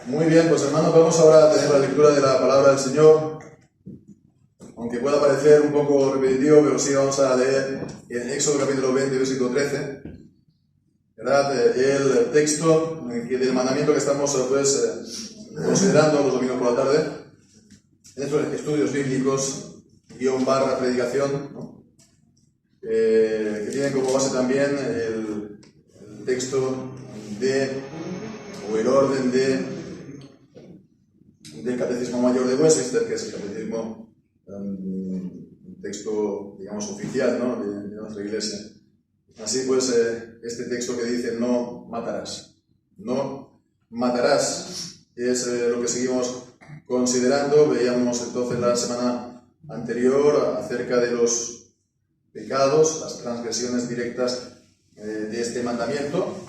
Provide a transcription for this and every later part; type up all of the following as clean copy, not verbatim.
Muy bien, pues hermanos, vamos ahora a tener la lectura de la palabra del Señor. Aunque pueda parecer un poco repetitivo, pero sí vamos a leer en Éxodo capítulo 20, versículo 13, ¿verdad? El texto del mandamiento que estamos considerando los domingos por la tarde, en estos estudios bíblicos, _predicación, ¿no? Que tienen como base también el texto o el orden del Catecismo Mayor de Westminster, que es el catecismo, un texto, digamos, oficial, ¿no?, de nuestra Iglesia. Así pues, este texto que dice no matarás. No matarás es lo que seguimos considerando. Veíamos entonces la semana anterior acerca de los pecados, las transgresiones directas de este mandamiento: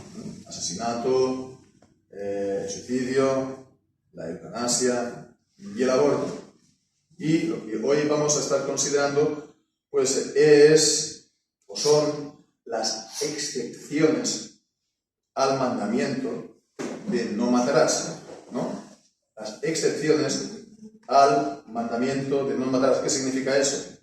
asesinato, suicidio, la eutanasia y el aborto. Y lo que hoy vamos a estar considerando pues son las excepciones al mandamiento de no matarás, ¿no? Las excepciones al mandamiento de no matarás. ¿Qué significa eso?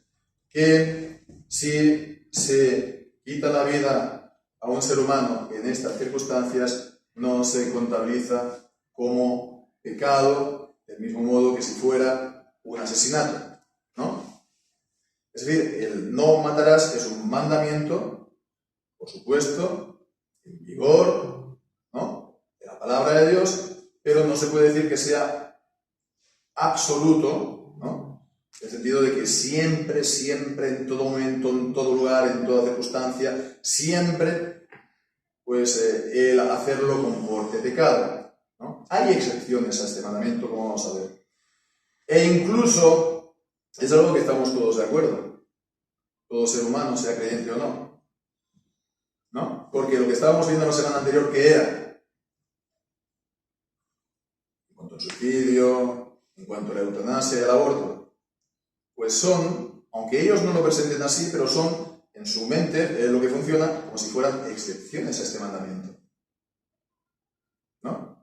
Que si se quita la vida a un ser humano en estas circunstancias, no se contabiliza como pecado, del mismo modo que si fuera un asesinato, ¿no? Es decir, el no matarás es un mandamiento, por supuesto, en vigor, ¿no?, de la palabra de Dios, pero no se puede decir que sea absoluto, ¿no?, en el sentido de que siempre, en todo momento, en todo lugar, en toda circunstancia, siempre, pues el hacerlo comporte pecado, ¿no? Hay excepciones a este mandamiento, como vamos a ver. E incluso es algo que estamos todos de acuerdo, todo ser humano, sea creyente o no, ¿no? Porque lo que estábamos viendo la semana anterior, que era, en cuanto al suicidio, en cuanto a la eutanasia y el aborto, pues son, aunque ellos no lo presenten así, pero son, en su mente, lo que funciona como si fueran excepciones a este mandamiento, ¿no?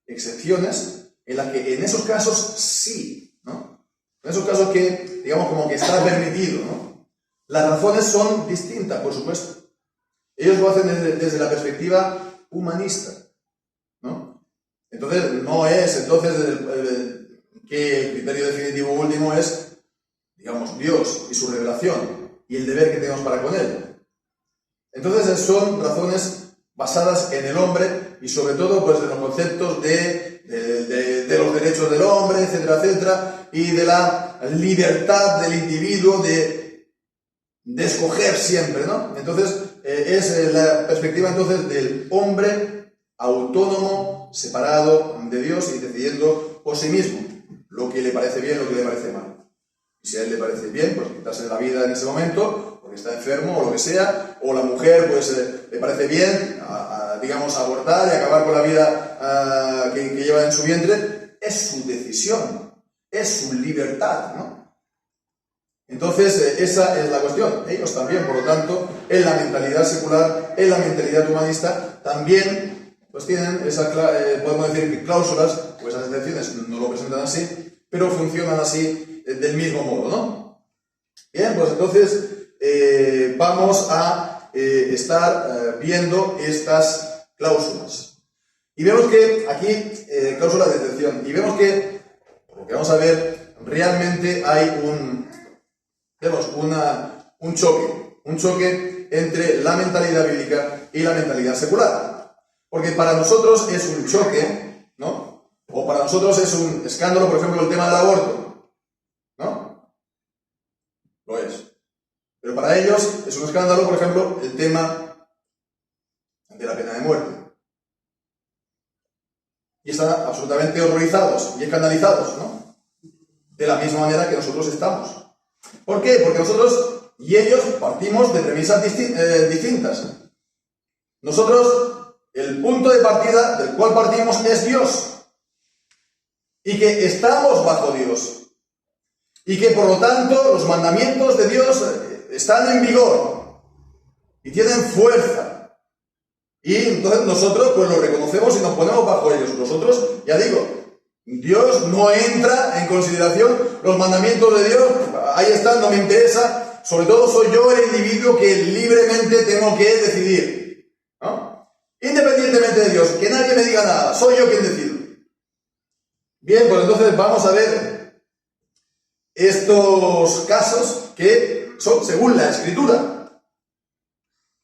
Excepciones en las que en esos casos sí, ¿no? En esos casos que, digamos, como que está permitido, ¿no? Las razones son distintas, por supuesto. Ellos lo hacen desde la perspectiva humanista, ¿no? Entonces, no es que el criterio definitivo último es, digamos, Dios y su revelación y el deber que tenemos para con Él. Entonces, son razones basadas en el hombre y sobre todo pues en los conceptos de los derechos del hombre, etcétera, etcétera, y de la libertad del individuo de escoger siempre, ¿no? Entonces, es la perspectiva entonces del hombre autónomo, separado de Dios y decidiendo por sí mismo lo que le parece bien, lo que le parece mal. Y si a él le parece bien, pues quitarse la vida en ese momento, porque está enfermo o lo que sea, o la mujer, pues le parece bien, digamos, abortar y acabar con la vida que lleva en su vientre, es su decisión, es su libertad, ¿no? Entonces, esa es la cuestión. Ellos también, por lo tanto, en la mentalidad secular, en la mentalidad humanista, también pues tienen esas, podemos decir que cláusulas, o esas excepciones no lo presentan así, pero funcionan así del mismo modo, ¿no? Bien, pues entonces vamos a estar viendo estas cláusulas. Y vemos que aquí, cláusulas de excepción, y vemos que, por lo que vamos a ver, realmente hay un choque entre la mentalidad bíblica y la mentalidad secular. Porque para nosotros es un choque, ¿no? O para nosotros es un escándalo, por ejemplo, el tema del aborto, ¿no? Lo es. Pero para ellos es un escándalo, por ejemplo, el tema de la pena de muerte. Y están absolutamente horrorizados y escandalizados, ¿no? De la misma manera que nosotros estamos. ¿Por qué? Porque nosotros y ellos partimos de premisas distintas. Nosotros, el punto de partida del cual partimos es Dios. Y que estamos bajo Dios. Y que por lo tanto los mandamientos de Dios están en vigor. Y tienen fuerza. Y entonces nosotros pues lo reconocemos y nos ponemos bajo ellos. Nosotros, ya digo, Dios no entra en consideración los mandamientos de Dios, ahí están, no me interesa, sobre todo soy yo el individuo que libremente tengo que decidir, ¿no? Independientemente de Dios, que nadie me diga nada, soy yo quien decido. Bien, pues entonces vamos a ver estos casos que son según la Escritura.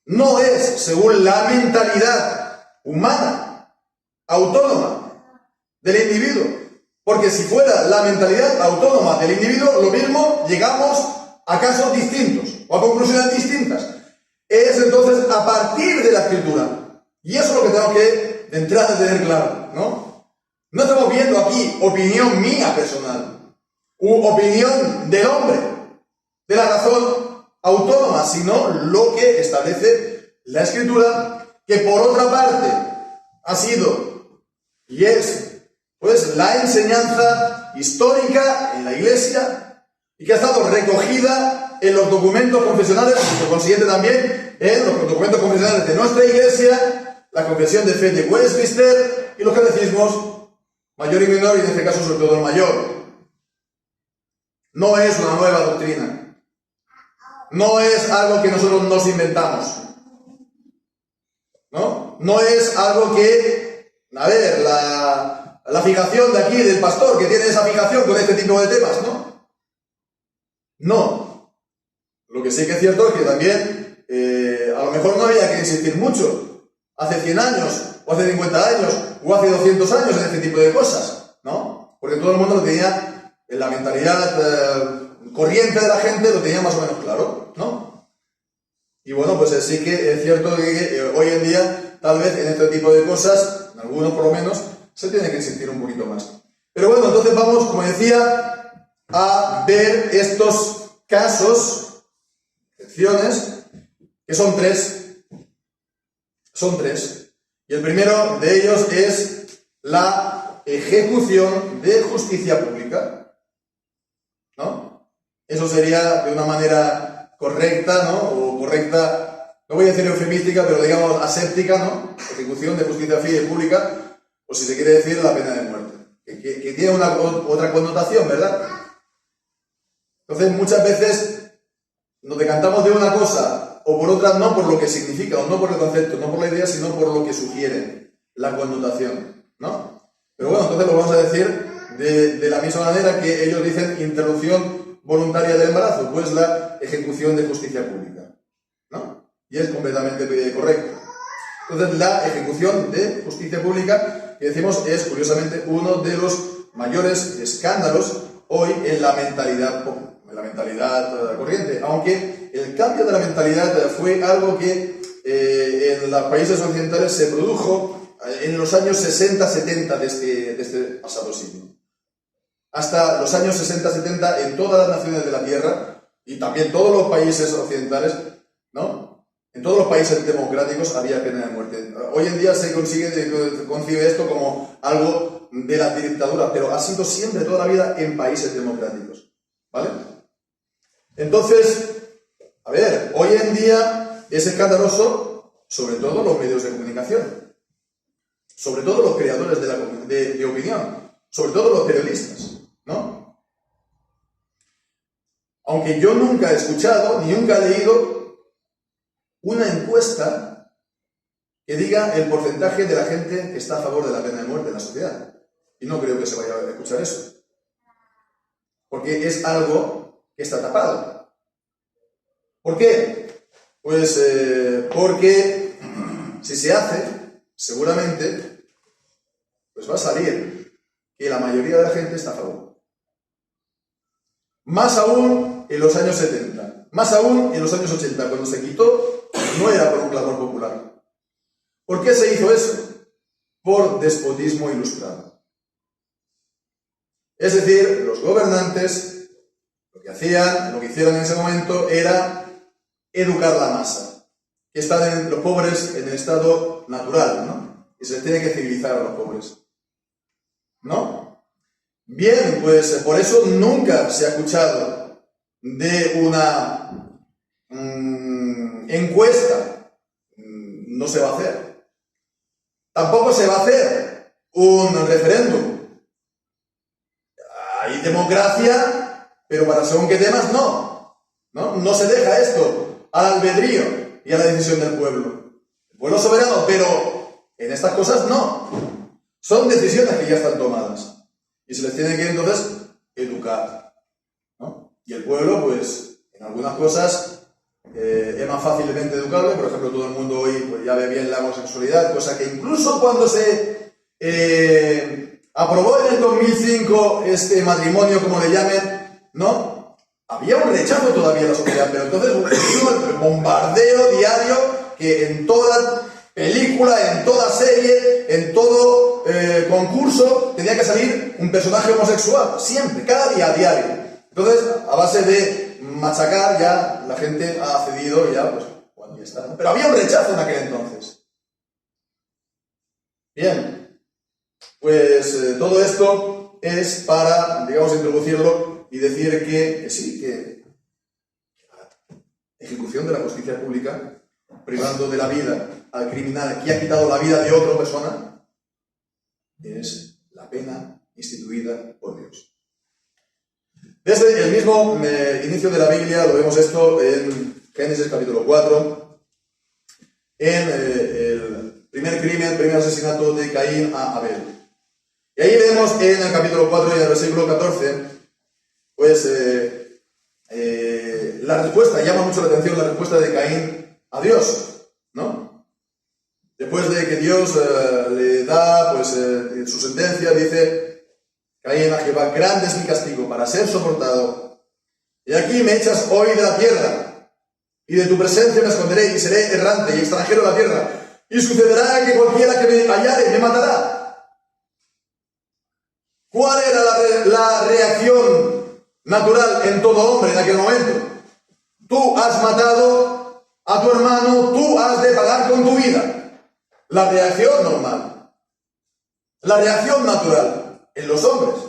No es según la mentalidad humana, autónoma, del individuo. Porque si fuera la mentalidad autónoma del individuo, lo mismo llegamos a casos distintos o a conclusiones distintas. Es entonces a partir de la Escritura. Y eso es lo que tenemos que de entrada tener claro, ¿no? No estamos viendo aquí opinión mía personal, u opinión del hombre, de la razón autónoma, sino lo que establece la Escritura, que por otra parte ha sido y es pues la enseñanza histórica en la Iglesia y que ha estado recogida en los documentos confesionales y por consiguiente también en los documentos confesionales de nuestra Iglesia, la Confesión de Fe de Westminster y los catecismos mayor y menor, y en este caso sobre todo el mayor. No es una nueva doctrina. No es algo que nosotros nos inventamos, ¿no? No es algo que, a ver, la fijación de aquí del pastor, que tiene esa fijación con este tipo de temas, ¿no? No. Lo que sí que es cierto es que también, a lo mejor no había que insistir mucho, hace 100 años, o hace 50 años, o hace 200 años en este tipo de cosas, ¿no? Porque todo el mundo lo tenía en la mentalidad corriente de la gente, lo tenía más o menos claro, ¿no? Y bueno, pues sí que es cierto que hoy en día, tal vez en este tipo de cosas, en algunos por lo menos, se tiene que insistir un poquito más. Pero bueno, entonces vamos, como decía, a ver estos casos, excepciones, que son tres. Son tres. Y el primero de ellos es la ejecución de justicia pública, ¿no? Eso sería de una manera correcta, ¿no? O correcta, no voy a decir eufemística, pero digamos aséptica, ¿no? Ejecución de justicia pública, o si se quiere decir la pena de muerte. Que tiene otra connotación, ¿verdad? Entonces muchas veces nos decantamos de una cosa o por otra, no por lo que significa, o no por el concepto, no por la idea, sino por lo que sugiere la connotación, ¿no? Pero bueno, entonces lo vamos a decir de la misma manera que ellos dicen interrupción voluntaria del embarazo, pues la ejecución de justicia pública, ¿no? Y es completamente correcto. Entonces, la ejecución de justicia pública, que decimos, es curiosamente uno de los mayores escándalos hoy en la mentalidad corriente, aunque el cambio de la mentalidad fue algo que en los países occidentales se produjo en los años 60-70 de este pasado siglo. Hasta los años 60-70 en todas las naciones de la Tierra y también todos los países occidentales, ¿no? En todos los países democráticos había pena de muerte. Hoy en día se concibe esto como algo de la dictadura, pero ha sido siempre, toda la vida, en países democráticos, ¿vale? Entonces, a ver, hoy en día es escandaloso, sobre todo los medios de comunicación, sobre todo los creadores de opinión, sobre todo los periodistas, ¿no? Aunque yo nunca he escuchado, ni nunca he leído una encuesta que diga el porcentaje de la gente que está a favor de la pena de muerte en la sociedad. Y no creo que se vaya a escuchar eso. Porque es algo que está tapado. ¿Por qué? Pues porque si se hace, seguramente, pues va a salir que la mayoría de la gente está a favor. Más aún en los años 70, más aún en los años 80, cuando se quitó, no era por un clamor popular. ¿Por qué se hizo eso? Por despotismo ilustrado. Es decir, los gobernantes lo que hicieron en ese momento era educar la masa, que están los pobres en el estado natural, ¿no? Y se les tiene que civilizar a los pobres, ¿no? Bien, pues por eso nunca se ha escuchado de una encuesta, no se va a hacer, tampoco se va a hacer un referéndum. Hay democracia, pero para según qué temas no. No se deja esto al albedrío y a la decisión del pueblo. El pueblo soberano, pero en estas cosas no. Son decisiones que ya están tomadas. Y se les tiene que entonces educar, ¿no? Y el pueblo, pues, en algunas cosas es más fácilmente educable. Por ejemplo, todo el mundo hoy pues, ya ve bien la homosexualidad, cosa que incluso cuando se aprobó en el 2005 este matrimonio, como le llamen, ¿no? Había un rechazo todavía en la sociedad, pero entonces el bombardeo diario que en toda película, en toda serie, en todo concurso, tenía que salir un personaje homosexual, siempre, cada día, a diario. Entonces, a base de machacar, ya la gente ha cedido, ya, pues, bueno, ya está, ¿no? Pero había un rechazo en aquel entonces. Bien, pues todo esto es para, digamos, introducirlo y decir que sí, que la ejecución de la justicia pública, privando de la vida al criminal que ha quitado la vida de otra persona, es la pena instituida por Dios. Desde el mismo inicio de la Biblia, lo vemos esto en Génesis capítulo 4, en el primer asesinato de Caín a Abel. Y ahí vemos en el capítulo 4 y en el versículo 14, pues la respuesta, llama mucho la atención la respuesta de Caín a Dios, ¿no? Después de que Dios le da pues, su sentencia, dice Caín a Jehová: grande es mi castigo para ser soportado. Y aquí me echas hoy de la tierra, y de tu presencia me esconderé, y seré errante y extranjero en la tierra. Y sucederá que cualquiera que me hallare me matará. ¿Cuál era la reacción natural en todo hombre en aquel momento? Tú has matado a tu hermano, tú has de pagar con tu vida. La reacción normal, la reacción natural en los hombres,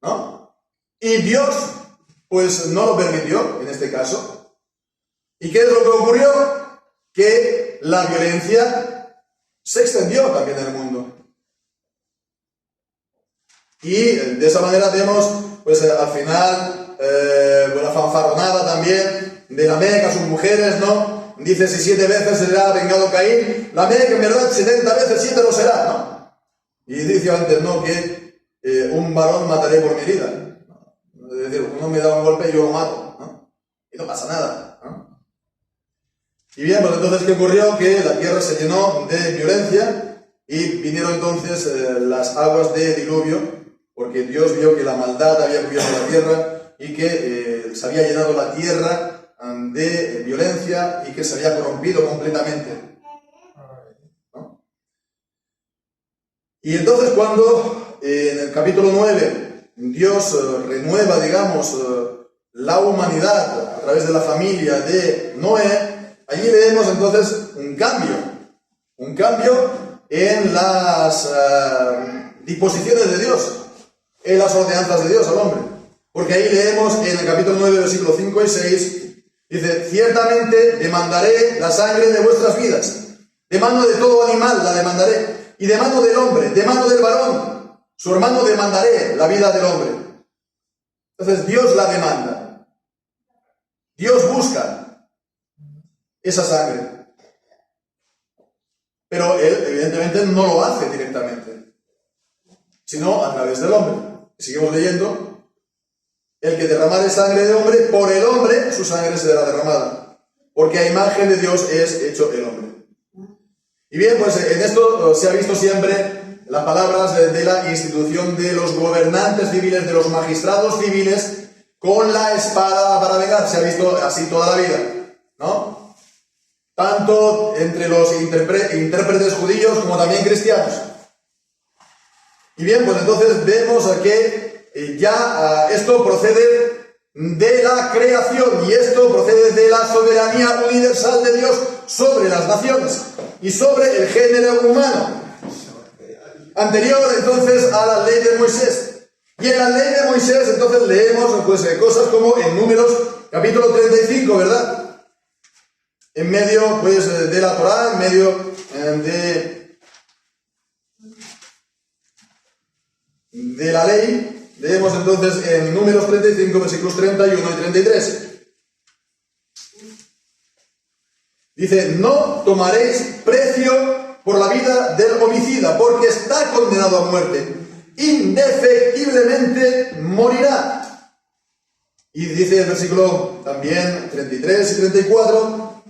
¿no? Y Dios, pues no lo permitió en este caso. ¿Y qué es lo que ocurrió? Que la violencia se extendió también en el mundo. Y de esa manera vemos, pues al final, una fanfarronada también de Lamec a sus mujeres, ¿no? Dice: si 7 veces será vengado Caín, Lamec en verdad 70 veces 7 lo será, ¿no? Y dice antes, ¿no? Que un varón mataré por mi herida. Es decir, uno me da un golpe y yo lo mato, ¿no? Y no pasa nada, ¿no? Y bien, pues entonces, ¿qué ocurrió? Que la tierra se llenó de violencia y vinieron entonces las aguas de diluvio, porque Dios vio que la maldad había cubierto la tierra y que se había llenado la tierra de violencia y que se había corrompido completamente, ¿no? Y entonces cuando en el capítulo 9 Dios renueva, digamos, la humanidad a través de la familia de Noé, allí vemos entonces un cambio en las disposiciones de Dios, en las ordenanzas de Dios al hombre. Porque ahí leemos en el capítulo 9, versículos 5 y 6, dice: ciertamente demandaré la sangre de vuestras vidas, de mano de todo animal la demandaré, y de mano del hombre, de mano del varón, su hermano, demandaré la vida del hombre. Entonces Dios la demanda, Dios busca esa sangre, pero Él evidentemente no lo hace directamente, sino a través del hombre. Seguimos leyendo: el que derramare sangre de hombre, por el hombre su sangre será derramada, porque a imagen de Dios es hecho el hombre. Y bien, pues en esto se ha visto siempre las palabras de la institución de los gobernantes civiles, de los magistrados civiles, con la espada para vengar. Se ha visto así toda la vida, ¿no? Tanto entre los intérpretes judíos como también cristianos. Y bien, pues entonces vemos que ya esto procede de la creación, y esto procede de la soberanía universal de Dios sobre las naciones y sobre el género humano, anterior entonces a la ley de Moisés. Y en la ley de Moisés entonces leemos pues cosas como en Números capítulo 35, ¿verdad? En medio pues de la Torá, en medio de la ley, leemos entonces en Números 35, versículos 31 y 33. Dice, no tomaréis precio por la vida del homicida, porque está condenado a muerte. Indefectiblemente morirá. Y dice el versículo también 33 y 34,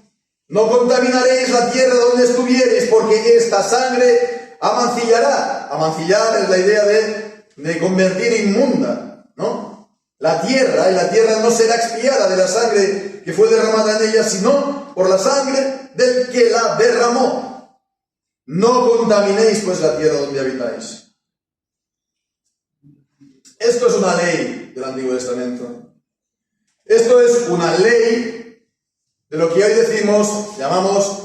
no contaminaréis la tierra donde estuviereis, porque esta sangre amancillará. Amancillar es la idea de convertir inmunda, ¿no? La tierra, y la tierra no será expiada de la sangre que fue derramada en ella, sino por la sangre del que la derramó. No contaminéis pues la tierra donde habitáis. Esto es una ley del Antiguo Testamento. Esto es una ley de lo que hoy llamamos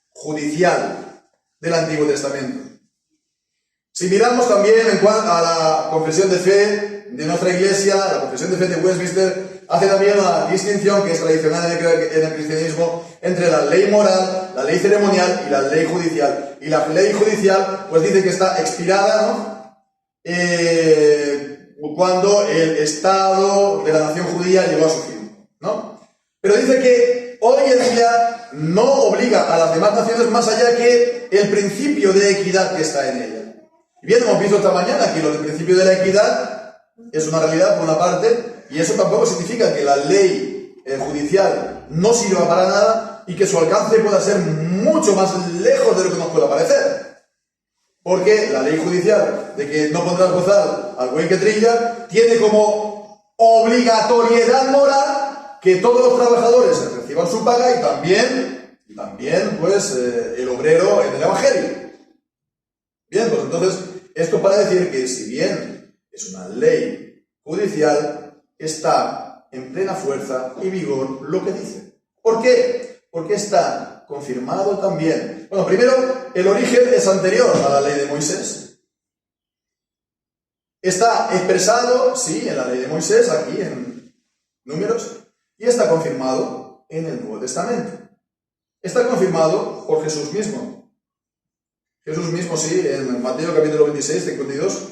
judicial del Antiguo Testamento. Si miramos también en cuanto a la confesión de fe de nuestra iglesia, la confesión de fe de Westminster hace también una distinción que es tradicional en el cristianismo entre la ley moral, la ley ceremonial y la ley judicial. Y la ley judicial pues dice que está expirada, ¿no? Cuando el Estado de la nación judía llegó a su fin, ¿no? Pero dice que hoy en día no obliga a las demás naciones más allá que el principio de equidad que está en ella. Y bien, hemos visto esta mañana que lo del principio de la equidad es una realidad por una parte, y eso tampoco significa que la ley judicial no sirva para nada y que su alcance pueda ser mucho más lejos de lo que nos pueda parecer. Porque la ley judicial de que no pondrás bozal al buey que trilla tiene como obligatoriedad moral que todos los trabajadores reciban su paga y también pues el obrero en el evangelio. Bien, pues entonces esto para decir que si bien es una ley judicial, está en plena fuerza y vigor lo que dice. ¿Por qué? Porque está confirmado también. Bueno, primero, el origen es anterior a la ley de Moisés. Está expresado, sí, en la ley de Moisés, aquí en Números, y está confirmado en el Nuevo Testamento. Está confirmado por Jesús mismo. Jesús mismo, sí, en Mateo capítulo 26, 52.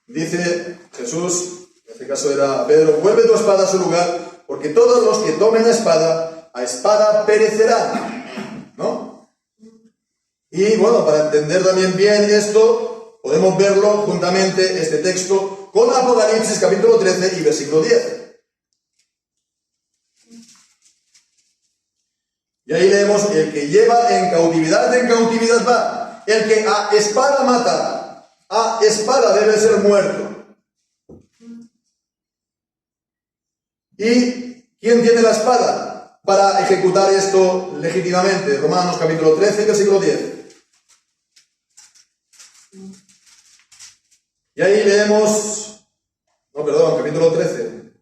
Dice Jesús, en este caso era Pedro, vuelve tu espada a su lugar, porque todos los que tomen la espada, a espada perecerán, ¿no? Y bueno, para entender también bien esto, podemos verlo juntamente, este texto, con Apocalipsis capítulo 13 y versículo 10. Y ahí leemos, el que lleva en cautividad va. El que a espada mata, a espada debe ser muerto. ¿Y quién tiene la espada para ejecutar esto legítimamente? Romanos capítulo 13, versículo 10. Y ahí leemos, capítulo 13.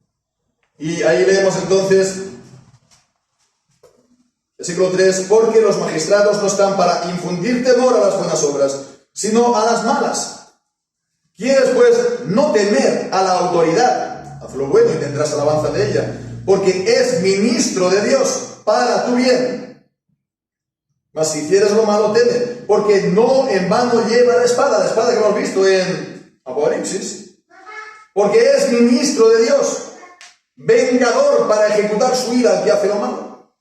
Y ahí leemos entonces, versículo 3, porque los magistrados no están para infundir temor a las buenas obras, sino a las malas. ¿Quieres pues no temer a la autoridad? Haz lo bueno y tendrás alabanza de ella, porque es ministro de Dios para tu bien. Mas si hicieres lo malo, teme, porque no en vano lleva la espada que hemos visto en Apocalipsis, porque es ministro de Dios, vengador para ejecutar su ira al que hace lo malo,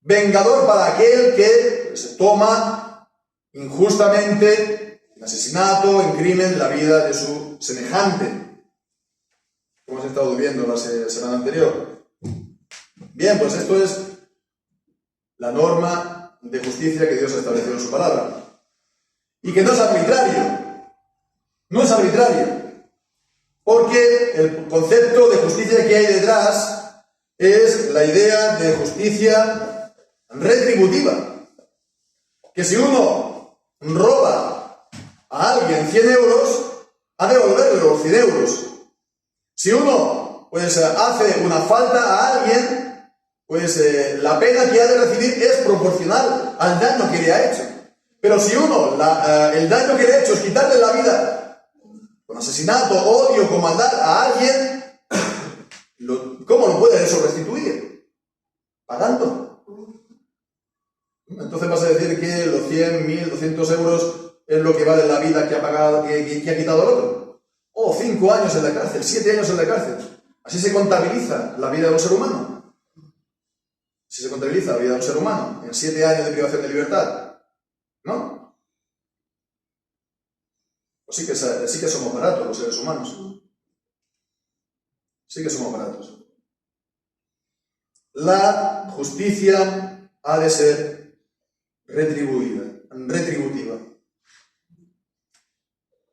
vengador para aquel que se toma injustamente en asesinato, en crimen, la vida de su semejante, como hemos estado viendo la semana anterior. Bien, pues esto es la norma de justicia que Dios ha establecido en su palabra, y que no es arbitrario. No es arbitrario, porque el concepto de justicia que hay detrás es la idea de justicia retributiva. Que si uno roba a alguien 100 euros, ha de devolverle los 100 euros. Si uno pues hace una falta a alguien, pues la pena que ha de recibir es proporcional al daño que le ha hecho. Pero si uno, el daño que le ha hecho es quitarle la vida con asesinato, odio, con maldad a alguien, ¿cómo lo puede eso restituir? Pagando. Entonces vas a 100, 1000, 200 euros es lo que vale la vida que ha pagado, que ha quitado el otro. O 5 años en la cárcel, 7 años en la cárcel. Así se contabiliza la vida de un ser humano. Así se contabiliza la vida de un ser humano en 7 años de privación de libertad. ¿No? Pues sí que somos baratos los seres humanos. Sí que somos baratos. La justicia ha de ser retributiva.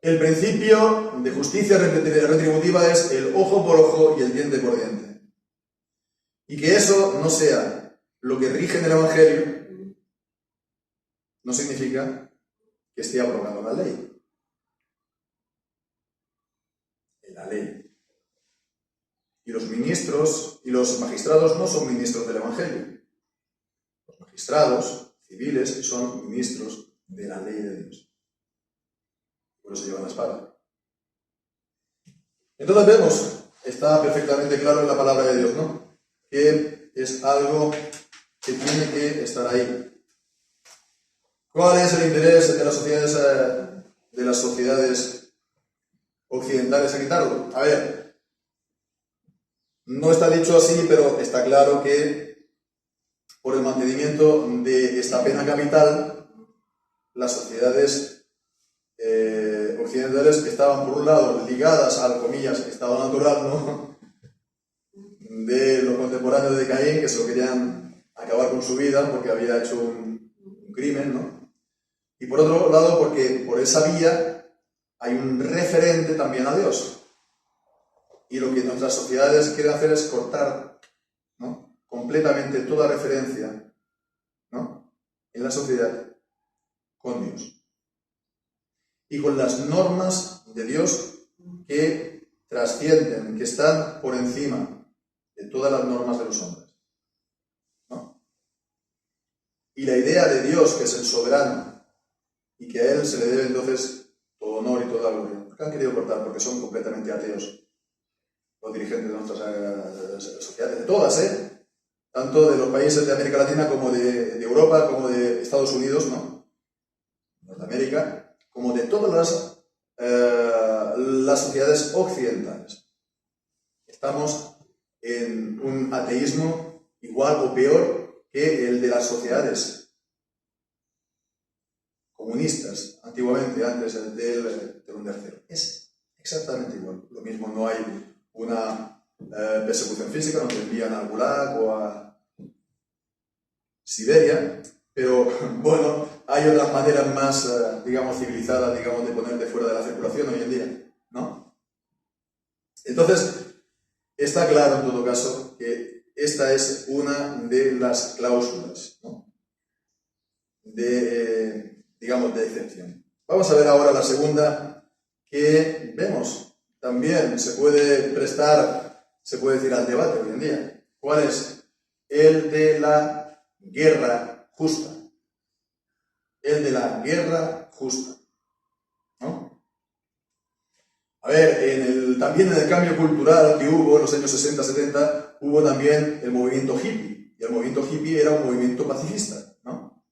El principio de justicia retributiva es el ojo por ojo y el diente por diente. Y que eso no sea lo que rige en el Evangelio, no significa que esté abrogando la ley. En la ley. Y los ministros y los magistrados no son ministros del Evangelio. Los magistrados civiles son ministros de la ley de Dios. Por eso llevan la espada. Entonces vemos, está perfectamente claro en la palabra de Dios, ¿no? Que es algo que tiene que estar ahí. ¿Cuál es el interés de las sociedades occidentales a quitarlo? A ver, no está dicho así, pero está claro que por el mantenimiento de esta pena capital, las sociedades occidentales estaban, por un lado, ligadas al, comillas, estado natural, ¿no?, de los contemporáneos de Caín, que se lo querían acabar con su vida porque había hecho un crimen, ¿no? Y por otro lado, porque por esa vía hay un referente también a Dios. Y lo que nuestras sociedades quieren hacer es cortar, ¿no?, completamente toda referencia, ¿no?, en la sociedad con Dios. Y con las normas de Dios que trascienden, que están por encima de todas las normas de los hombres, ¿no? Y la idea de Dios, que es el soberano, y que a Él se le debe entonces todo honor y toda gloria. ¿Por qué han querido cortar? Porque son completamente ateos los dirigentes de nuestras sociedades, de todas, tanto de los países de América Latina como de Europa, como de Estados Unidos, ¿no?, Norteamérica, como de todas las sociedades occidentales. Estamos en un ateísmo igual o peor que el de las sociedades comunistas, antiguamente, antes del tercero. Es exactamente igual. Lo mismo, no hay una persecución física, no te envían al Gulag o a Siberia, pero bueno, hay otras maneras más, digamos, civilizadas, digamos, de ponerte fuera de la circulación hoy en día, ¿no? Entonces, está claro en todo caso que esta es una de las cláusulas, ¿no?, digamos, de excepción. Vamos a ver ahora la segunda, que vemos también se puede decir al debate hoy en día. ¿Cuál es? El de la guerra justa. El de la guerra justa, ¿no? A ver, también en el cambio cultural que hubo en los años 60-70, hubo también el movimiento hippie. Y el movimiento hippie era un movimiento pacifista, ¿no?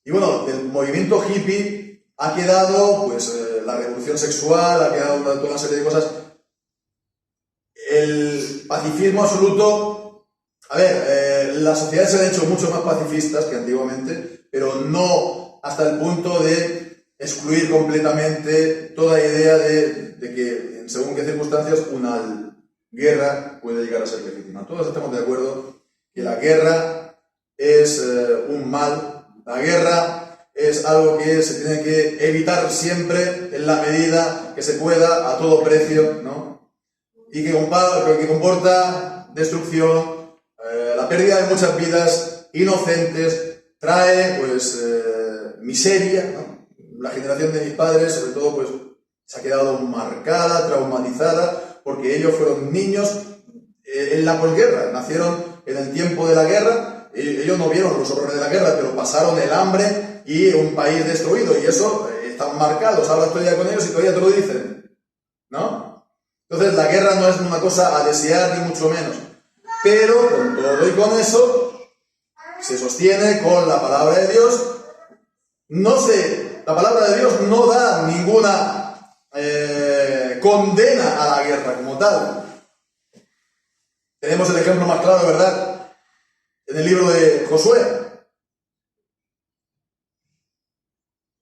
Y bueno, del movimiento hippie ha quedado, pues, la revolución sexual, ha quedado toda una serie de cosas. El pacifismo absoluto. A ver, las sociedades se han hecho mucho más pacifistas que antiguamente, pero no hasta el punto de excluir completamente toda idea de que, según qué circunstancias, una guerra puede llegar a ser legítima. Todos estamos de acuerdo que la guerra es un mal, la guerra es algo que se tiene que evitar siempre en la medida que se pueda, a todo precio, ¿no? Y que comporta destrucción, la pérdida de muchas vidas inocentes, trae, pues, miseria, ¿no? La generación de mis padres, sobre todo, pues, se ha quedado marcada, traumatizada, porque ellos fueron niños en la posguerra, nacieron en el tiempo de la guerra, ellos no vieron los horrores de la guerra, pero pasaron el hambre y un país destruido, y eso están marcados. Ahora estoy ya con ellos y todavía te lo dicen, ¿no? Entonces, la guerra no es una cosa a desear, ni mucho menos, pero con todo y con eso se sostiene con la palabra de Dios la palabra de Dios no da ninguna condena a la guerra como tal. Tenemos el ejemplo más claro, ¿verdad?, en el libro de Josué.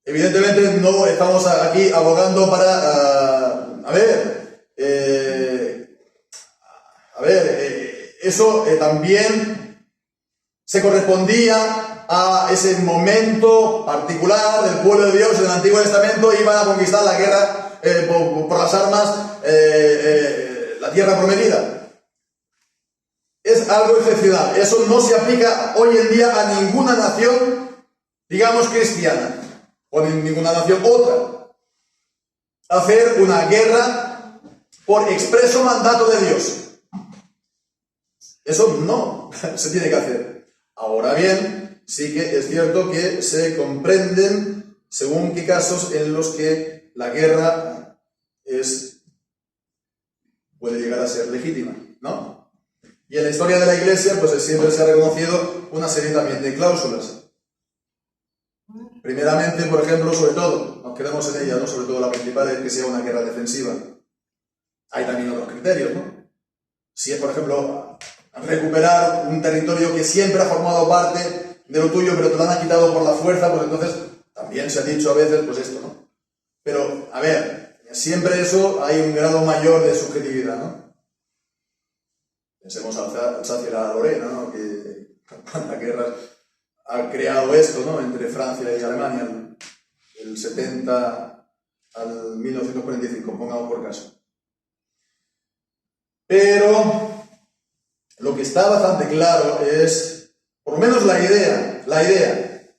Evidentemente no estamos aquí abogando para, eso también se correspondía a ese momento particular del pueblo de Dios en el Antiguo Testamento. Iban a conquistar la guerra por las armas, la tierra prometida. Es algo excepcional. Eso no se aplica hoy en día a ninguna nación, digamos, cristiana, o en ninguna nación otra. Hacer una guerra por expreso mandato de Dios. Eso no se tiene que hacer. Ahora bien, sí que es cierto que se comprenden según qué casos en los que la guerra puede llegar a ser legítima, ¿no? Y en la historia de la Iglesia, pues siempre se ha reconocido una serie también de cláusulas. Primeramente, por ejemplo, sobre todo, nos quedamos en ella, ¿no? Sobre todo la principal es que sea una guerra defensiva. Hay también otros criterios, ¿no? Si es, por ejemplo, recuperar un territorio que siempre ha formado parte de lo tuyo, pero te lo han quitado por la fuerza, pues entonces también se ha dicho a veces, pues esto, ¿no? Pero, siempre eso hay un grado mayor de subjetividad, ¿no? Pensemos Alsacia Lorena, ¿no? Que cuántas guerras ha creado esto, ¿no? Entre Francia y Alemania, del 70 al 1945, pongamos por caso. Pero lo que está bastante claro es, por lo menos la idea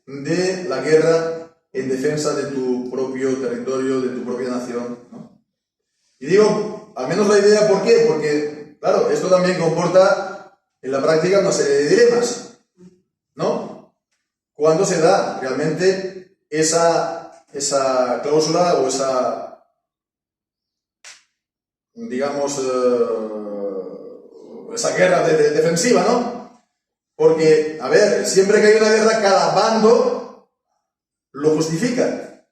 de la guerra en defensa de tu propio territorio, de tu propia nación, ¿no? Y digo, al menos la idea, ¿por qué? Porque, claro, esto también comporta en la práctica una serie de dilemas, ¿no? ¿Cuándo se da realmente esa cláusula o esa, digamos, esa guerra defensiva, ¿no? Porque, siempre que hay una guerra, cada bando lo justifica,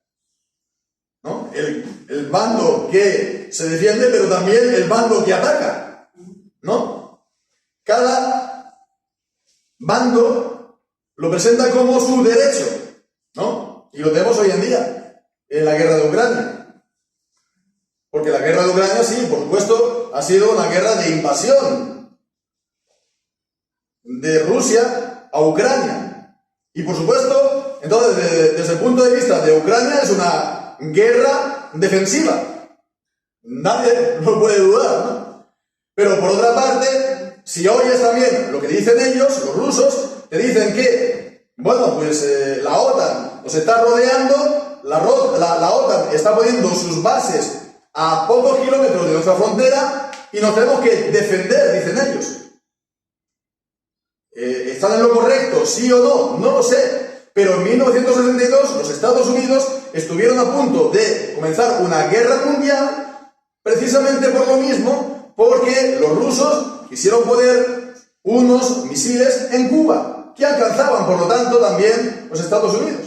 ¿no? El bando que se defiende, pero también el bando que ataca, ¿no? Cada bando lo presenta como su derecho, ¿no? Y lo tenemos hoy en día en la guerra de Ucrania. Porque la guerra de Ucrania, sí, por supuesto, ha sido una guerra de invasión de Rusia a Ucrania. Y por supuesto, entonces, desde el punto de vista de Ucrania, es una guerra defensiva. Nadie lo puede dudar, ¿no? Pero por otra parte, si oyes también lo que dicen ellos, los rusos, te dicen que, la OTAN nos está rodeando, la OTAN está poniendo sus bases a pocos kilómetros de nuestra frontera y nos tenemos que defender, dicen ellos. ¿Están en lo correcto? ¿Sí o no? No lo sé. Pero en 1962 los Estados Unidos estuvieron a punto de comenzar una guerra mundial precisamente por lo mismo, porque los rusos quisieron poner unos misiles en Cuba, que alcanzaban, por lo tanto, también los Estados Unidos.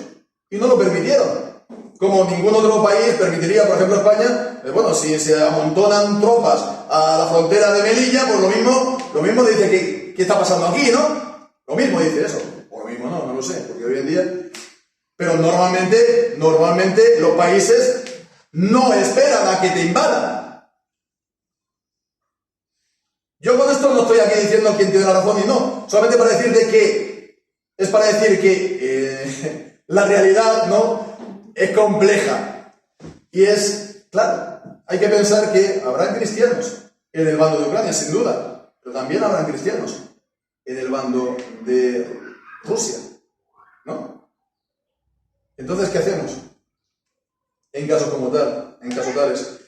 Y no lo permitieron. Como ningún otro país permitiría, por ejemplo, España, si se amontonan tropas a la frontera de Melilla, pues lo mismo dice que ¿qué está pasando aquí, no? Lo mismo dice eso. O lo mismo no lo sé, porque hoy en día... Pero normalmente los países no esperan a que te invadan. Yo con esto no estoy aquí diciendo quién tiene la razón y no, solamente para decirte que la realidad, ¿no?, es compleja. Y claro, hay que pensar que habrán cristianos en el bando de Ucrania, sin duda, pero también habrán cristianos en el bando de Rusia, ¿no? Entonces, ¿qué hacemos en casos como tal, en casos tales?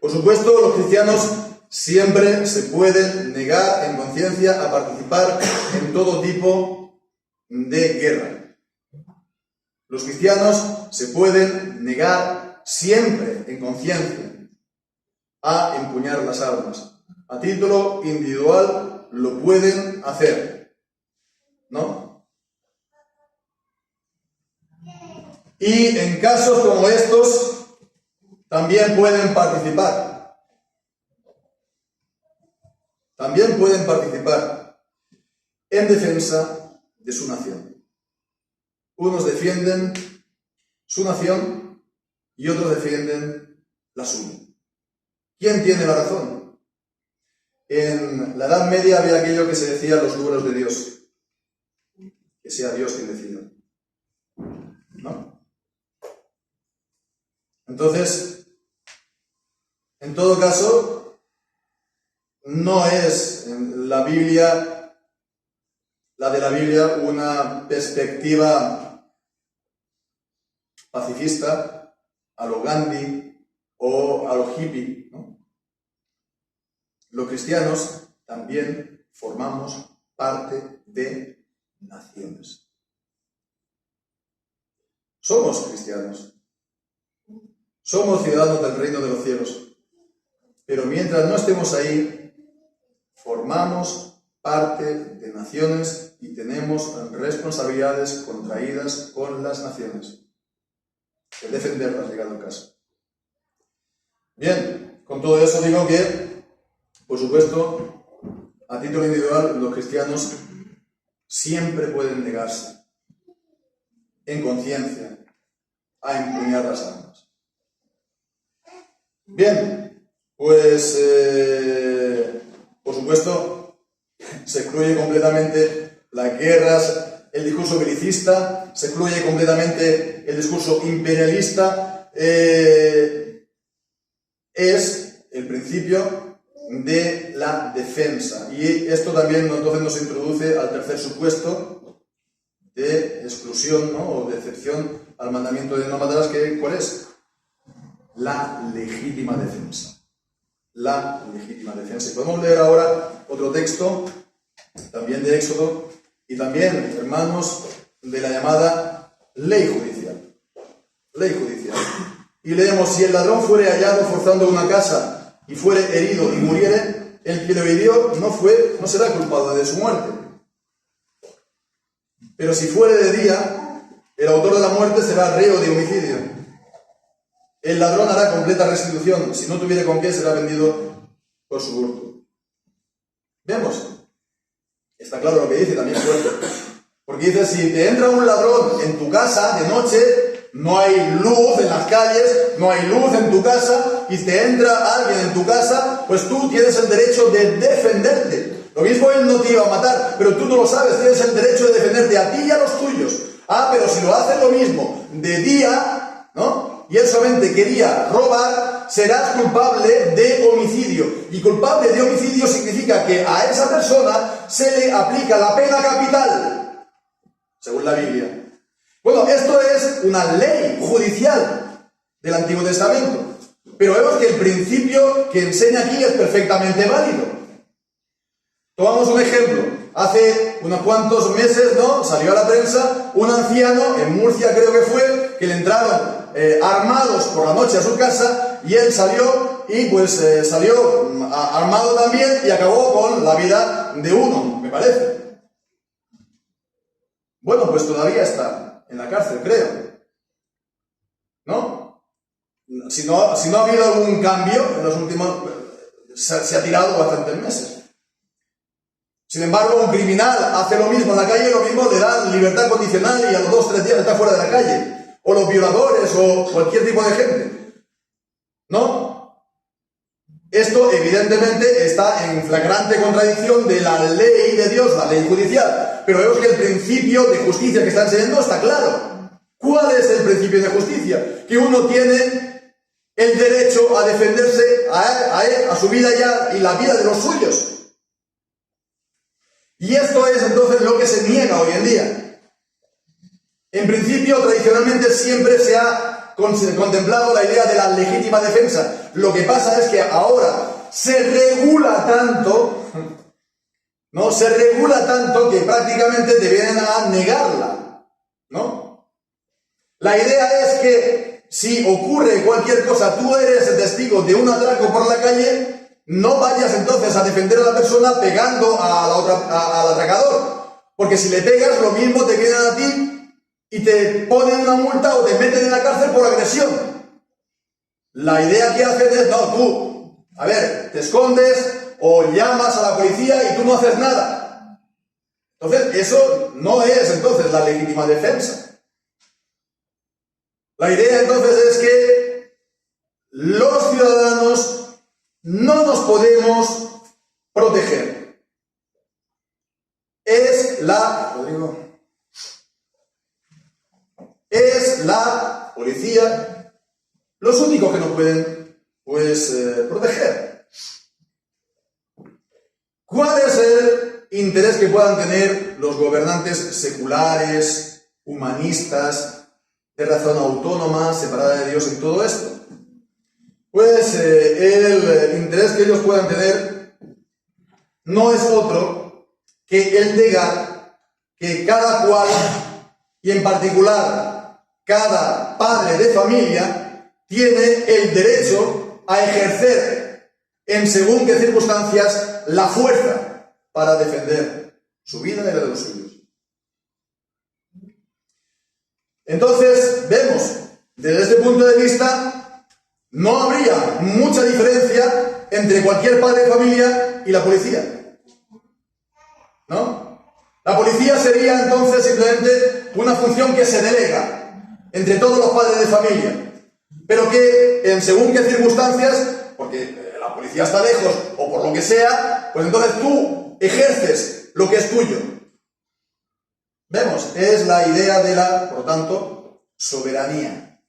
Por supuesto, los cristianos siempre se pueden negar en conciencia a participar en todo tipo de guerra. Los cristianos se pueden negar siempre en conciencia a empuñar las armas. A título individual lo pueden hacer. Y en casos como estos, también pueden participar. También pueden participar en defensa de su nación. Unos defienden su nación y otros defienden la suya. ¿Quién tiene la razón? En la Edad Media había aquello que se decía los números de Dios. Que sea Dios quien decida. ¿No? Entonces, en todo caso, no es la Biblia, la de la Biblia, una perspectiva pacifista a lo Gandhi o a lo hippie, ¿no? Los cristianos también formamos parte de naciones. Somos cristianos. Somos ciudadanos del reino de los cielos. Pero mientras no estemos ahí, formamos parte de naciones y tenemos responsabilidades contraídas con las naciones. De defenderlas, llegado el caso. Bien, con todo eso digo que, por supuesto, a título individual, los cristianos siempre pueden negarse, en conciencia, a empuñar las armas. Bien, pues, por supuesto, se excluye completamente las guerras, el discurso belicista, se excluye completamente el discurso imperialista, es el principio de la defensa. Y esto también entonces nos introduce al tercer supuesto de exclusión, ¿no? O de excepción al mandamiento de no matarás, que ¿cuál es? La legítima defensa. La legítima defensa. Y podemos leer ahora otro texto, también de Éxodo, y también, hermanos, de la llamada ley judicial. Ley judicial. Y leemos: si el ladrón fuere hallado forzando una casa y fuere herido y muriere, el que lo hirió no será culpable de su muerte. Pero si fuere de día, el autor de la muerte será reo de homicidio. El ladrón hará completa restitución. Si no tuviere con qué, será vendido por su hurto. Vemos. Está claro lo que dice, también fuerte. Porque dice: si te entra un ladrón en tu casa de noche, no hay luz en las calles, no hay luz en tu casa, y te entra alguien en tu casa, pues tú tienes el derecho de defenderte. Lo mismo él no te iba a matar, pero tú no lo sabes, tienes el derecho de defenderte a ti y a los tuyos. Pero si lo hace lo mismo de día, ¿no? Y él solamente quería robar, serás culpable de homicidio. Y culpable de homicidio significa que a esa persona se le aplica la pena capital, según la Biblia. Bueno, esto es una ley judicial del Antiguo Testamento. Pero vemos que el principio que enseña aquí es perfectamente válido. Tomamos un ejemplo. Hace unos cuantos meses, ¿no?, salió a la prensa un anciano, en Murcia creo que fue, que le entraron armados por la noche a su casa, y él salió, y pues salió armado también, y acabó con la vida de uno, me parece. Bueno, pues todavía está en la cárcel, creo. ¿No? Si no ha habido algún cambio en los últimos... Se ha tirado bastantes meses. Sin embargo, un criminal hace lo mismo en la calle, lo mismo le dan libertad condicional y a los 2 o 3 días está fuera de la calle. O los violadores o cualquier tipo de gente. ¿No? Esto evidentemente está en flagrante contradicción de la ley de Dios, la ley judicial. Pero vemos que el principio de justicia que está enseñando está claro. ¿Cuál es el principio de justicia? Que uno tiene el derecho a defenderse a su vida y la vida de los suyos. Y esto es entonces lo que se niega hoy en día. En principio, tradicionalmente siempre se ha contemplado la idea de la legítima defensa. Lo que pasa es que ahora se regula tanto, ¿no? Se regula tanto que prácticamente te vienen a negarla, ¿no? La idea es que si ocurre cualquier cosa, tú eres el testigo de un atraco por la calle, no vayas entonces a defender a la persona pegando al atracador. Porque si le pegas, lo mismo te vienen a ti y te ponen una multa o te meten en la cárcel por agresión. La idea que hacen es, no, tú, a ver, te escondes o llamas a la policía y tú no haces nada. Entonces, eso no es entonces la legítima defensa. La idea entonces es que los ciudadanos no nos podemos proteger. Es la policía los únicos que nos pueden, proteger. ¿Cuál es el interés que puedan tener los gobernantes seculares, humanistas, de razón autónoma, separada de Dios en todo esto? Pues el interés que ellos puedan tener no es otro que el negar que cada cual, y en particular cada padre de familia, tiene el derecho a ejercer en según qué circunstancias la fuerza para defender su vida y la de los suyos. Entonces, vemos, desde este punto de vista, no habría mucha diferencia entre cualquier padre de familia y la policía, ¿no? La policía sería entonces simplemente una función que se delega entre todos los padres de familia, pero que en según qué circunstancias, porque la policía está lejos o por lo que sea, pues entonces tú ejerces lo que es tuyo. Vemos, es la idea de la, por lo tanto, soberanía.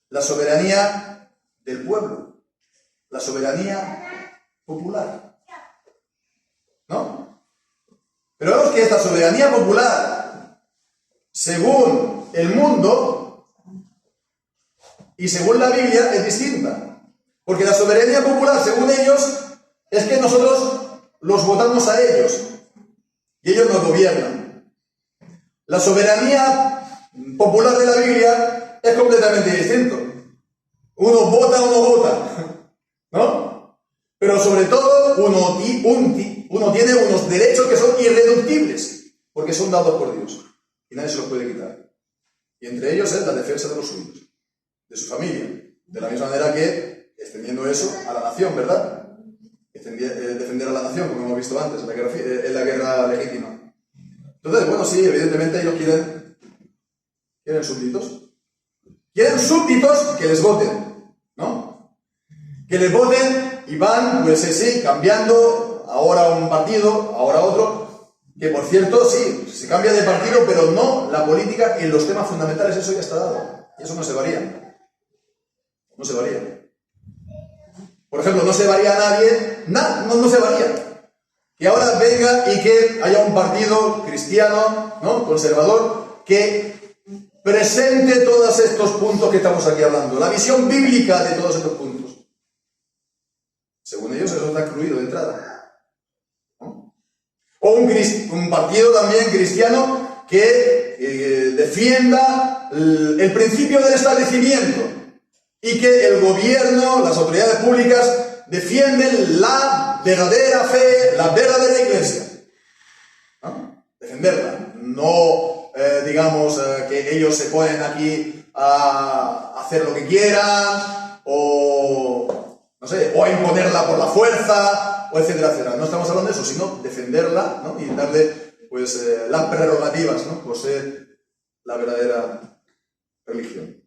La soberanía del pueblo. La soberanía popular. ¿No? Pero vemos que esta soberanía popular, según el mundo y según la Biblia, es distinta. Porque la soberanía popular, según ellos, es que nosotros los votamos a ellos y ellos nos gobiernan. La soberanía popular de la Biblia es completamente distinto. Uno vota o no vota, ¿no? Pero sobre todo uno tiene unos derechos que son irreductibles, porque son dados por Dios y nadie se los puede quitar. Y entre ellos es la defensa de los suyos, de su familia, de la misma manera que extendiendo eso a la nación, ¿verdad? Defender a la nación, como hemos visto antes, en la guerra legítima. Entonces, bueno, sí, evidentemente ellos quieren súbditos. Quieren súbditos que les voten, ¿no? Que les voten y van, pues sí, cambiando, ahora un partido, ahora otro, que por cierto, sí, se cambia de partido, pero no la política en los temas fundamentales, eso ya está dado. Y eso no se varía. No se varía. Por ejemplo, no se varía a nadie, no se varía. Que ahora venga y que haya un partido cristiano, ¿no?, conservador, que presente todos estos puntos que estamos aquí hablando, la visión bíblica de todos estos puntos. Según ellos, eso está excluido de entrada, ¿no? O un partido también cristiano que defienda el principio del establecimiento y que el gobierno, las autoridades públicas, defienden la verdadera fe, la verdadera iglesia, ¿no? Defenderla, no digamos que ellos se ponen aquí a hacer lo que quieran o no sé, o a imponerla por la fuerza, o etcétera, etcétera. No estamos hablando de eso, sino defenderla, ¿no?, y darle pues las prerrogativas, ¿no?, por ser la verdadera religión.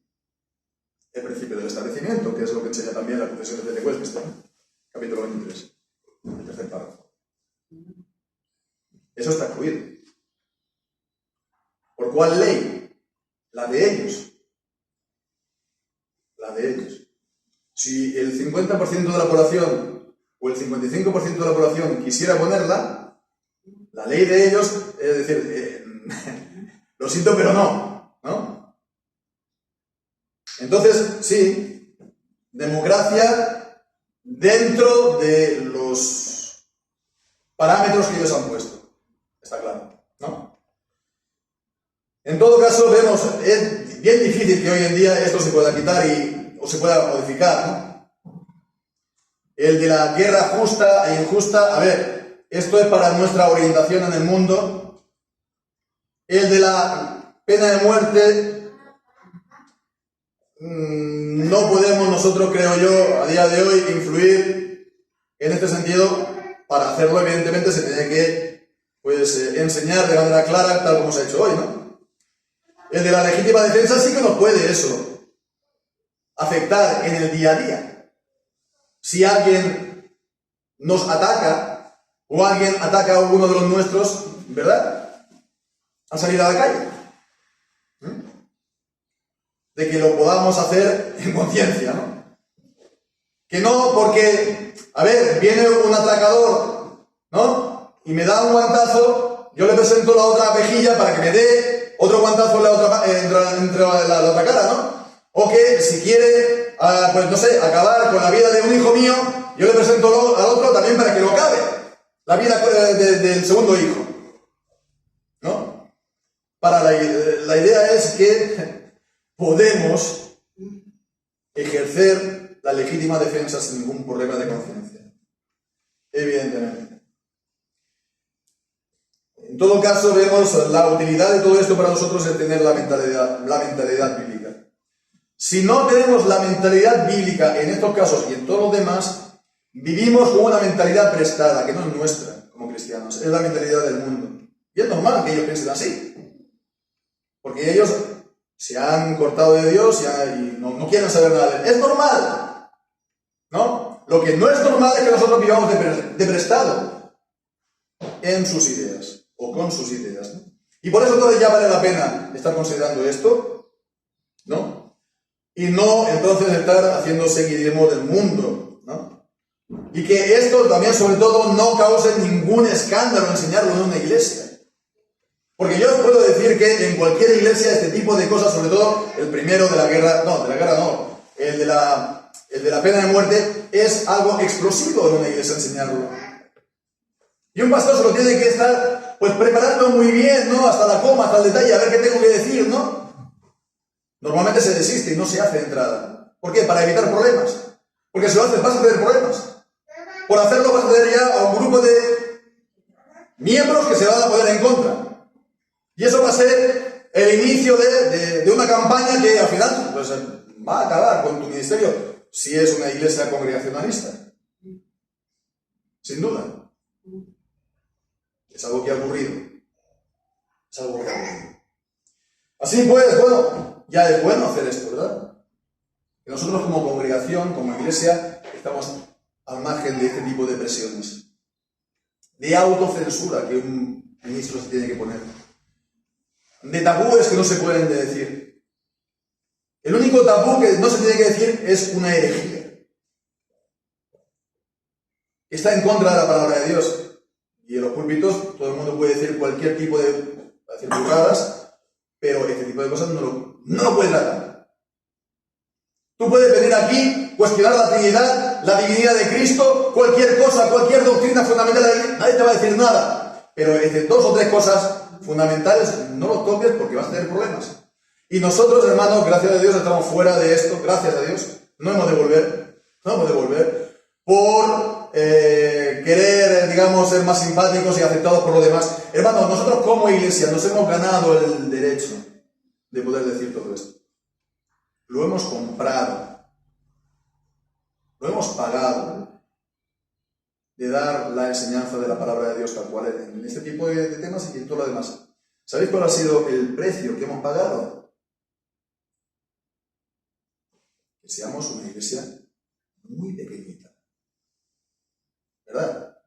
El principio del establecimiento, que es lo que enseña también la Confesión de Westminster, capítulo 23, el tercer párrafo. Eso está excluido. ¿Por cuál ley? La de ellos. La de ellos. Si el 50% de la población o el 55% de la población quisiera ponerla, la ley de ellos, es decir, lo siento, pero no, ¿no? Entonces, sí, democracia dentro de los parámetros que ellos han puesto. Está claro, ¿no? En todo caso, vemos, es bien difícil que hoy en día esto se pueda quitar o se pueda modificar, ¿no? El de la guerra justa e injusta, a ver, esto es para nuestra orientación en el mundo. El de la pena de muerte, no podemos nosotros, creo yo, a día de hoy, influir en este sentido. Para hacerlo, evidentemente, se tiene que enseñar de manera clara, tal como se ha hecho hoy, ¿no? El de la legítima defensa sí que nos puede eso afectar en el día a día. Si alguien nos ataca o alguien ataca a uno de los nuestros, ¿verdad? Al salir a la calle. De que lo podamos hacer en conciencia, ¿no? Que no porque, a ver, viene un atracador, ¿no? Y me da un guantazo, yo le presento la otra mejilla para que me dé otro guantazo en la otra, entre la otra cara, ¿no? O que si quiere, pues no sé, acabar con la vida de un hijo mío, yo le presento al otro también para que lo acabe. La vida del segundo hijo, ¿no? La idea es que podemos ejercer la legítima defensa sin ningún problema de conciencia. Evidentemente. En todo caso, vemos la utilidad de todo esto para nosotros es tener la mentalidad bíblica. Si no tenemos la mentalidad bíblica en estos casos y en todos los demás, vivimos con una mentalidad prestada, que no es nuestra como cristianos, es la mentalidad del mundo. Y es normal que ellos piensen así. Porque ellos se han cortado de Dios y no quieren saber nada de él. Es normal. ¿No? Lo que no es normal es que nosotros vivamos de prestado en sus ideas o con sus ideas, ¿no? Y por eso entonces ya vale la pena estar considerando esto, ¿no? Y no entonces estar haciendo seguidismo del mundo, ¿no? Y que esto también, sobre todo, no cause ningún escándalo enseñarlo en una iglesia. Porque yo os puedo decir que en cualquier iglesia este tipo de cosas, sobre todo el primero de la guerra, el de la pena de muerte, es algo explosivo en una iglesia enseñarlo. Y un pastor se lo tiene que estar pues preparando muy bien, ¿no? Hasta la coma, hasta el detalle, a ver qué tengo que decir, ¿no? Normalmente se desiste y no se hace de entrada. ¿Por qué? Para evitar problemas. Porque si lo haces vas a tener problemas. Por hacerlo vas a tener ya a un grupo de miembros que se van a poner en contra. Y eso va a ser el inicio de una campaña que al final pues, va a acabar con tu ministerio. Si es una iglesia congregacionalista. Sin duda. Es algo que ha ocurrido. Es algo que ha ocurrido. Así pues, bueno, ya es bueno hacer esto, ¿verdad? Que nosotros como congregación, como iglesia, estamos al margen de este tipo de presiones. De autocensura que un ministro se tiene que poner. De tabúes que no se pueden decir. El único tabú que no se tiene que decir es una herejía. Está en contra de la palabra de Dios. Y en los púlpitos todo el mundo puede decir cualquier tipo de burradas, pero este tipo de cosas no lo puede tratar. Tú puedes venir aquí, cuestionar la Trinidad, la divinidad de Cristo, cualquier cosa, cualquier doctrina fundamental de la Iglesia, nadie te va a decir nada. Pero entre dos o tres cosas fundamentales no los toques porque vas a tener problemas. Y nosotros, hermanos, gracias a Dios, estamos fuera de esto, gracias a Dios. No hemos de volver por querer, digamos, ser más simpáticos y aceptados por los demás. Hermanos, nosotros como iglesia nos hemos ganado el derecho de poder decir todo esto. Lo hemos comprado. Lo hemos pagado de dar la enseñanza de la palabra de Dios tal cual en este tipo de temas y en todo lo demás. ¿Sabéis cuál ha sido el precio que hemos pagado? Que seamos una iglesia muy pequeñita. ¿Verdad?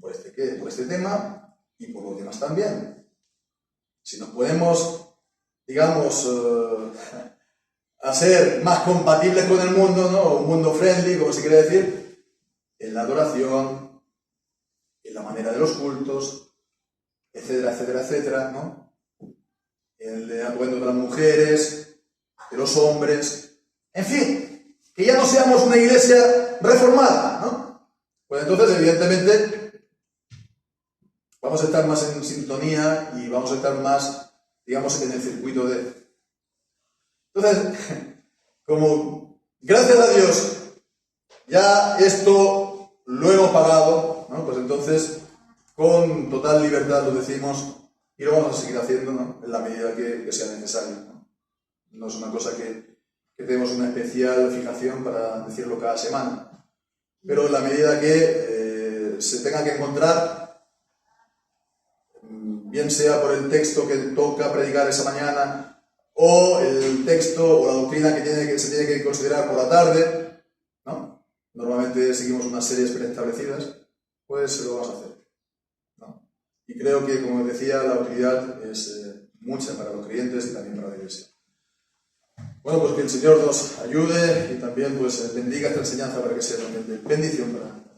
Por este tema y por los demás también. Si nos podemos, digamos, hacer más compatibles con el mundo, ¿no? Un mundo friendly, como se quiere decir, en la adoración, en la manera de los cultos, etcétera, etcétera, etcétera, ¿no? En el atuendo de las mujeres, de los hombres, en fin, que ya no seamos una iglesia reformada, ¿no? Pues entonces, evidentemente, vamos a estar más en sintonía y vamos a estar más, digamos, en el circuito de... Entonces, como gracias a Dios ya esto lo hemos pagado, ¿no? Pues entonces, con total libertad lo decimos, y lo vamos a seguir haciendo, ¿no?, en la medida que sea necesario, ¿no? No es una cosa que tenemos una especial fijación para decirlo cada semana, pero en la medida que se tenga que encontrar, bien sea por el texto que toca predicar esa mañana, o el texto o la doctrina que se tiene que considerar por la tarde, ¿no? Normalmente seguimos unas series preestablecidas, pues lo vamos a hacer, ¿no? Y creo que, como decía, la utilidad es mucha para los creyentes y también para la Iglesia. Bueno, pues que el Señor nos ayude y también pues bendiga esta enseñanza para que sea también de bendición para